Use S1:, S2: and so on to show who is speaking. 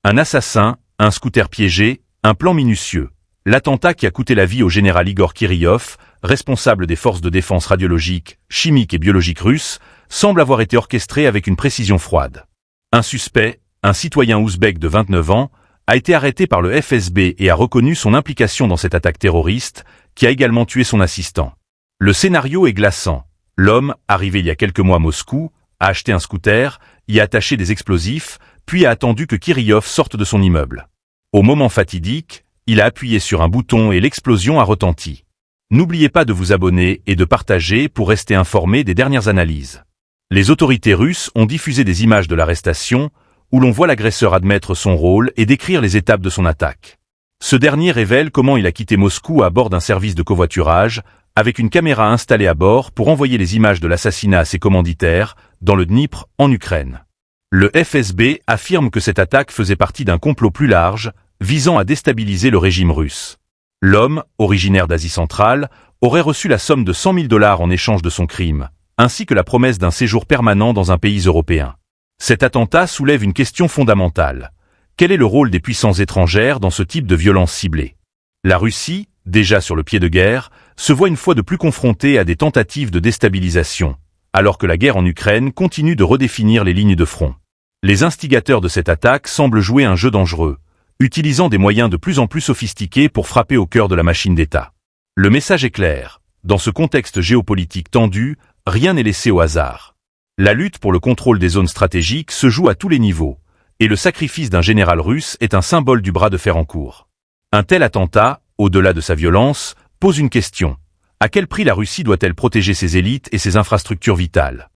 S1: Un assassin, un scooter piégé, un plan minutieux. L'attentat qui a coûté la vie au général Igor Kirillov, responsable des forces de défense radiologique, chimique et biologique russes, semble avoir été orchestré avec une précision froide. Un suspect, un citoyen ouzbek de 29 ans, a été arrêté par le FSB et a reconnu son implication dans cette attaque terroriste, qui a également tué son assistant. Le scénario est glaçant. L'homme, arrivé il y a quelques mois à Moscou, a acheté un scooter, y a attaché des explosifs, puis a attendu que Kirillov sorte de son immeuble. Au moment fatidique, il a appuyé sur un bouton et l'explosion a retenti. N'oubliez pas de vous abonner et de partager pour rester informé des dernières analyses. Les autorités russes ont diffusé des images de l'arrestation, où l'on voit l'agresseur admettre son rôle et décrire les étapes de son attaque. Ce dernier révèle comment il a quitté Moscou à bord d'un service de covoiturage, avec une caméra installée à bord pour envoyer les images de l'assassinat à ses commanditaires, dans le Dnipro, en Ukraine. Le FSB affirme que cette attaque faisait partie d'un complot plus large, visant à déstabiliser le régime russe. L'homme, originaire d'Asie centrale, aurait reçu la somme de 100 000 $ en échange de son crime, ainsi que la promesse d'un séjour permanent dans un pays européen. Cet attentat soulève une question fondamentale. Quel est le rôle des puissances étrangères dans ce type de violence ciblée? La Russie, déjà sur le pied de guerre, se voit une fois de plus confrontée à des tentatives de déstabilisation, alors que la guerre en Ukraine continue de redéfinir les lignes de front. Les instigateurs de cette attaque semblent jouer un jeu dangereux, utilisant des moyens de plus en plus sophistiqués pour frapper au cœur de la machine d'État. Le message est clair. Dans ce contexte géopolitique tendu, rien n'est laissé au hasard. La lutte pour le contrôle des zones stratégiques se joue à tous les niveaux, et le sacrifice d'un général russe est un symbole du bras de fer en cours. Un tel attentat, au-delà de sa violence, pose une question. À quel prix la Russie doit-elle protéger ses élites et ses infrastructures vitales?